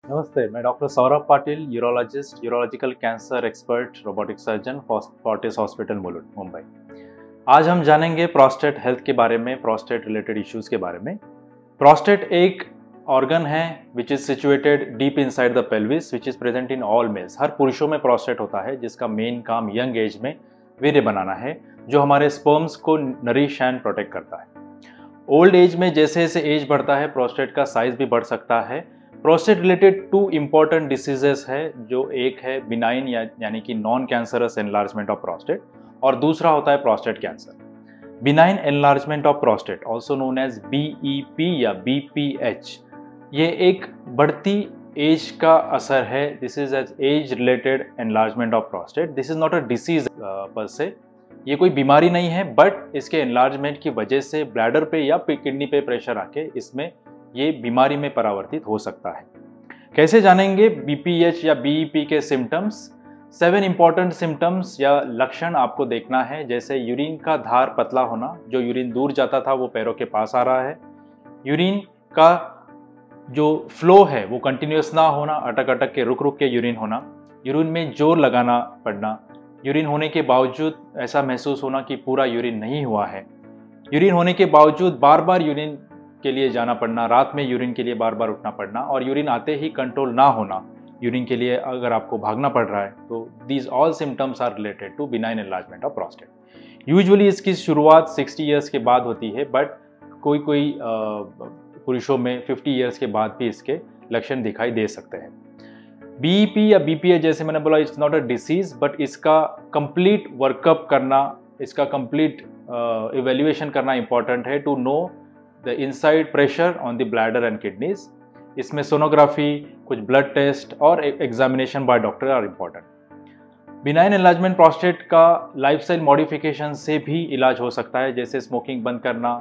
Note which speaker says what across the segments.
Speaker 1: नमस्ते, मैं doctor Saurabh Patil, urologist, urological cancer expert, robotic surgeon, Fortis hospital Mumbai. आज हम जानेंगे प्रोस्टेट हेल्थ के बारे में, प्रोस्टेट रिलेटेड इश्यूज के बारे में। प्रोस्टेट एक ऑर्गन है which is situated deep inside the pelvis, which is present in all males. हर पुरुषों में प्रोस्टेट होता है, जिसका मेन काम यंग एज में वीर्य बनाना है, जो हमारे स्पर्म्स को नरिश एंड प्रोटेक्ट करता है। ओल्ड एज में जैसे जैसे एज बढ़ता है, प्रोस्टेट का साइज भी बढ़ सकता है। Prostate related to important diseases है, जो एक है बिनाइन यानी कि non cancerous enlargement of prostate, और दूसरा होता है prostate cancer. Benign enlargement of prostate, also known as BEP या बीपीएच, ये एक बढ़ती एज का असर है। This is age related enlargement of prostate. This is not a disease per, ये कोई बीमारी नहीं है, बट इसके एनलार्जमेंट की वजह से ब्लैडर पे या किडनी पे प्रेशर आके इसमें ये बीमारी में परावर्तित हो सकता है। कैसे जानेंगे बीपीएच या बीईपी के सिम्टम्स? 7 इंपॉर्टेंट सिम्टम्स या लक्षण आपको देखना है, जैसे यूरिन का धार पतला होना, जो यूरिन दूर जाता था वो पैरों के पास आ रहा है। यूरिन का जो फ्लो है वो कंटिन्यूस ना होना, अटक अटक के रुक रुक के यूरिन होना। यूरिन में जोर लगाना पड़ना। यूरिन होने के बावजूद ऐसा महसूस होना कि पूरा यूरिन नहीं हुआ है। यूरिन होने के बावजूद बार बार यूरिन के लिए जाना पड़ना, रात में यूरिन के लिए बार बार उठना पड़ना, और यूरिन आते ही कंट्रोल ना होना। यूरिन के लिए अगर आपको भागना पड़ रहा है, तो these all symptoms are related to benign enlargement of prostate. Usually इसकी शुरुआत 60 ईयर्स के बाद होती है, बट कोई कोई पुरुषों में 50 ईयर्स के बाद भी इसके लक्षण दिखाई दे सकते हैं। बीईपी या बीपीए, जैसे मैंने बोला, it's not a disease, but इसका कंप्लीट वर्कअप करना, इसका कंप्लीट इवेल्युएशन करना इंपॉर्टेंट है to know the inside pressure on the bladder and kidneys. इसमें सोनोग्राफी, कुछ ब्लड टेस्ट और examination by doctor are important. Benign enlargement prostate का lifestyle modification से भी इलाज हो सकता है, जैसे स्मोकिंग बंद करना,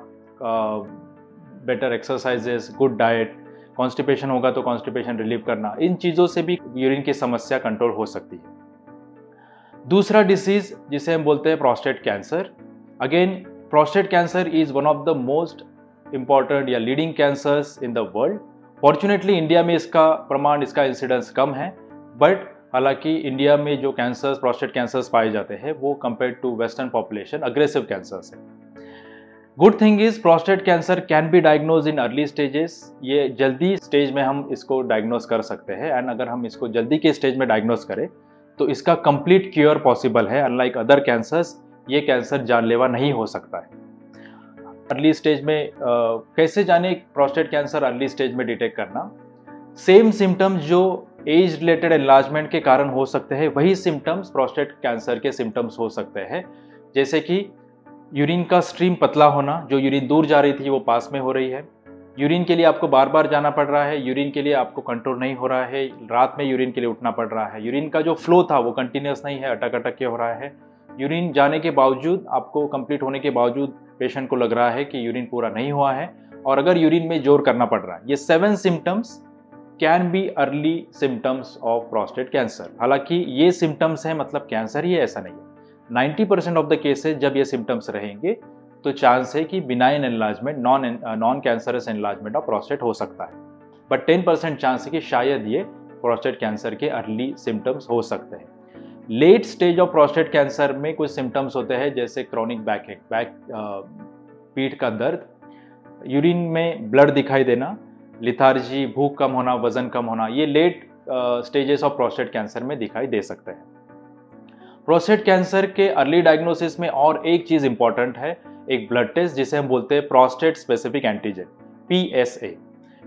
Speaker 1: better exercises, good diet. Constipation होगा तो कॉन्स्टिपेशन रिलीव करना, इन चीज़ों से भी यूरिन की समस्या कंट्रोल हो सकती है। दूसरा डिसीज जिसे हम बोलते हैं prostate cancer. Again, prostate cancer is one of the most important या leading cancers in the world. Fortunately India में इसका प्रमाण, इसका इंसिडेंस कम है, बट हालांकि इंडिया में जो कैंसर्स, प्रोस्टेट कैंसर्स पाए जाते हैं, वो compare to western population aggressive cancers है। Good thing is prostate cancer can be diagnose in early stages. ये जल्दी स्टेज में हम इसको डायग्नोज कर सकते हैं, एंड अगर हम इसको जल्दी के स्टेज में डायग्नोज करें तो इसका कंप्लीट क्योर पॉसिबल है। अनलाइक अदर कैंसर्स, ये कैंसर जानलेवा नहीं हो सकता है। अर्ली स्टेज में कैसे जाने प्रोस्टेट कैंसर अर्ली स्टेज में डिटेक्ट करना? सेम सिम्टम्स जो एज रिलेटेड एनलार्जमेंट के कारण हो सकते हैं, वही सिम्टम्स प्रोस्टेट कैंसर के सिम्टम्स हो सकते हैं, जैसे कि यूरिन का स्ट्रीम पतला होना, जो यूरिन दूर जा रही थी वो पास में हो रही है। यूरिन के लिए आपको बार बार जाना पड़ रहा है, यूरिन के लिए आपको कंट्रोल नहीं हो रहा है, रात में यूरिन के लिए उठना पड़ रहा है। यूरिन का जो फ्लो था वो कंटिन्यूस नहीं है, अटक अटक के हो रहा है। यूरिन जाने के बावजूद, आपको कंप्लीट होने के बावजूद पेशेंट को लग रहा है कि यूरिन पूरा नहीं हुआ है, और अगर यूरिन में जोर करना पड़ रहा है। ये 7 symptoms can be early symptoms of prostate cancer. हालांकि ये सिम्टम्स है मतलब कैंसर ही है, ऐसा नहीं है। 90% ऑफ द केसेस जब ये सिम्टम्स रहेंगे तो चांस है कि benign enlargement, non cancerous enlargement of prostate हो सकता है, बट 10% चांस है कि शायद ये प्रोस्टेट कैंसर के अर्ली सिम्टम्स हो सकते हैं। Late stage of prostate cancer में कुछ सिम्टम्स होते हैं, जैसे क्रॉनिक पीठ का दर्द, यूरिन में ब्लड दिखाई देना, लिथार्जी, भूख कम होना, वजन कम होना। ये late stages of prostate cancer में दिखाई दे सकते हैं। प्रोस्टेट कैंसर के अर्ली डायग्नोसिस में और एक चीज इंपॉर्टेंट है, एक ब्लड टेस्ट जिसे हम बोलते हैं prostate specific antigen, PSA.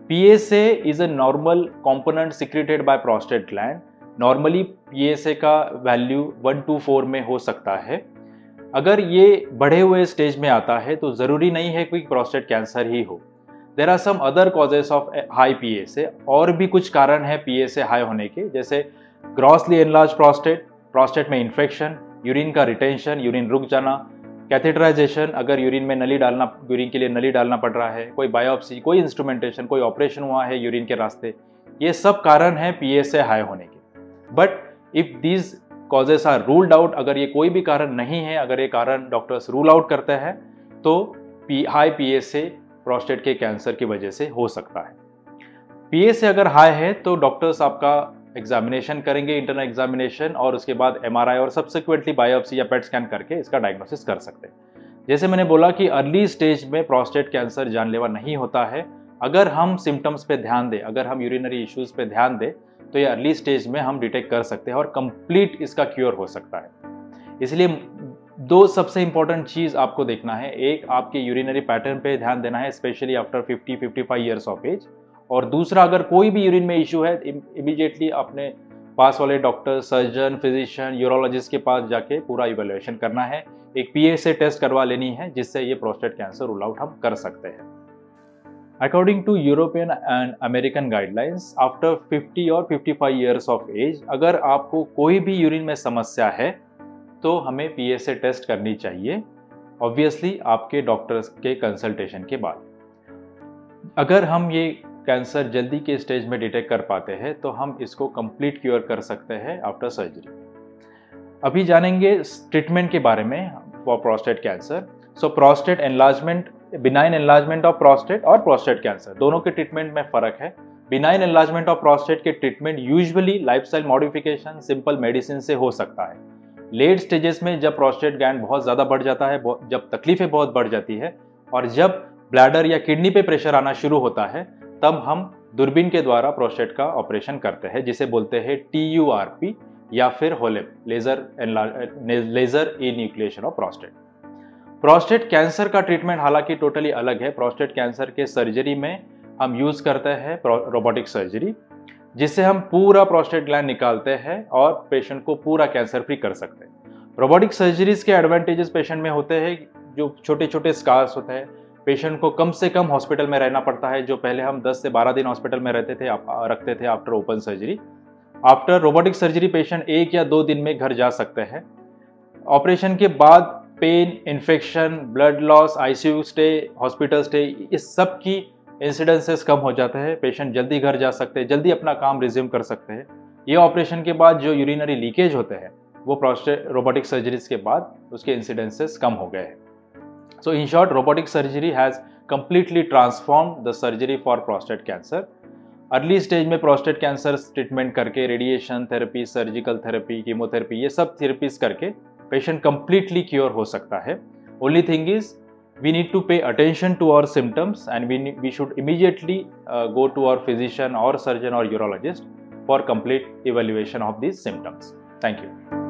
Speaker 1: PSA is a normal component secreted by prostate gland. Normally PSA का वैल्यू 1 to 4 में हो सकता है। अगर ये बढ़े हुए स्टेज में आता है तो जरूरी नहीं है कि प्रोस्टेट कैंसर ही हो। There are some other causes of high PSA, और भी कुछ कारण है पीएसए हाई होने के, जैसे ग्रॉसली एनलार्ज प्रोस्टेट, प्रोस्टेट में इन्फेक्शन, यूरिन का रिटेंशन, यूरिन रुक जाना, कैथेटराइजेशन, अगर यूरिन में नली डालना, यूरिन के लिए नली डालना पड़ रहा है, कोई बायोप्सी, कोई इंस्ट्रूमेंटेशन, कोई ऑपरेशन हुआ है यूरिन के रास्ते, ये सब कारण है पीएसए हाई होने के। But if these causes are ruled out, अगर ये कोई भी कारण नहीं है, अगर ये कारण डॉक्टर्स रूल आउट करते हैं, तो हाई पीएसए प्रोस्टेट के कैंसर की वजह से हो सकता है। पीए से अगर हाई है तो डॉक्टर्स आपका एग्जामिनेशन करेंगे, इंटरनल एग्जामिनेशन, और उसके बाद एमआरआई और सब्सिक्वेंटली बायोप्सी या पेट स्कैन करके इसका डायग्नोसिस कर सकते हैं। जैसे मैंने बोला कि अर्ली स्टेज में प्रोस्टेट कैंसर जानलेवा नहीं होता है। अगर हम सिम्टम्स पे ध्यान दें, अगर हम यूरिनरी इश्यूज पे ध्यान दें, तो ये अर्ली स्टेज में हम डिटेक्ट कर सकते हैं और कंप्लीट इसका क्योर हो सकता है। इसलिए दो सबसे इंपॉर्टेंट चीज़ आपको देखना है, एक आपके यूरिनरी पैटर्न पे ध्यान देना है, especially after 50-55 years of age, और दूसरा अगर कोई भी यूरिन में इशू है इमीडिएटली अपने पास वाले डॉक्टर, सर्जन, फिजिशियन, यूरोलॉजिस्ट के पास जाके पूरा इवैल्यूएशन करना है, एक पीए से टेस्ट करवा लेनी है, जिससे ये प्रोस्टेट कैंसर रूल आउट हम कर सकते हैं। According to European and American guidelines, after 50 और 55 ईयर्स ऑफ एज अगर आपको कोई भी यूरिन में समस्या है तो हमें पीए से टेस्ट करनी चाहिए, ऑब्वियसली आपके डॉक्टर्स के कंसल्टेशन के बाद। अगर हम ये कैंसर जल्दी के स्टेज में डिटेक्ट कर पाते हैं तो हम इसको कंप्लीट क्योर कर सकते हैं आफ्टर सर्जरी। अभी जानेंगे ट्रीटमेंट के बारे में for prostate cancer. So prostate enlargement, benign enlargement of prostate और प्रोस्टेट कैंसर दोनों के ट्रीटमेंट में फर्क है। बिनाइन एनलार्जमेंट ऑफ प्रोस्टेट के treatment usually lifestyle modification, simple medicine से हो सकता है। लेट स्टेजेस में जब प्रोस्टेट ग्लैंड बहुत ज़्यादा बढ़ जाता है, जब तकलीफें बहुत बढ़ जाती है और जब ब्लैडर या किडनी पे प्रेशर आना शुरू होता है, तब हम दूरबीन के द्वारा प्रोस्टेट का ऑपरेशन करते हैं, जिसे बोलते हैं TURP या फिर HoLEP, laser enucleation of prostate. Prostate cancer का ट्रीटमेंट हालांकि टोटली अलग है। प्रोस्टेट कैंसर के सर्जरी में हम यूज करते हैं रोबोटिक सर्जरी, जिससे हम पूरा प्रोस्टेट ग्लैंड निकालते हैं और पेशेंट को पूरा कैंसर फ्री कर सकते हैं। रोबोटिक सर्जरीज के एडवांटेजेस पेशेंट में होते हैं, जो छोटे छोटे स्कार्स होते हैं, पेशेंट को कम से कम हॉस्पिटल में रहना पड़ता है, जो पहले हम 10 से 12 दिन हॉस्पिटल में रखते थे after open surgery. After robotic surgery patient 1 या 2 दिन में घर जा सकते हैं। ऑपरेशन के बाद pain, infection, blood loss, ICU stay, hospital stay, इस सब की इंसिडेंसेस कम हो जाते हैं। पेशेंट जल्दी घर जा सकते हैं, जल्दी अपना काम रिज्यूम कर सकते हैं। ये ऑपरेशन के बाद जो यूरिनरी लीकेज होते हैं वो प्रोस्टेट रोबोटिक सर्जरीज के बाद उसके इंसिडेंसेस कम हो गए हैं। So in short, robotic surgery has completely transformed the surgery for prostate cancer. Early stage में प्रोस्टेट कैंसर ट्रीटमेंट करके radiation therapy, surgical therapy, chemotherapy, ये सब थेरेपीज करके पेशेंट कंप्लीटली क्योर हो सकता है। Only thing is we need to pay attention to our symptoms and we should immediately go to our physician or surgeon or urologist for complete evaluation of these symptoms. Thank you.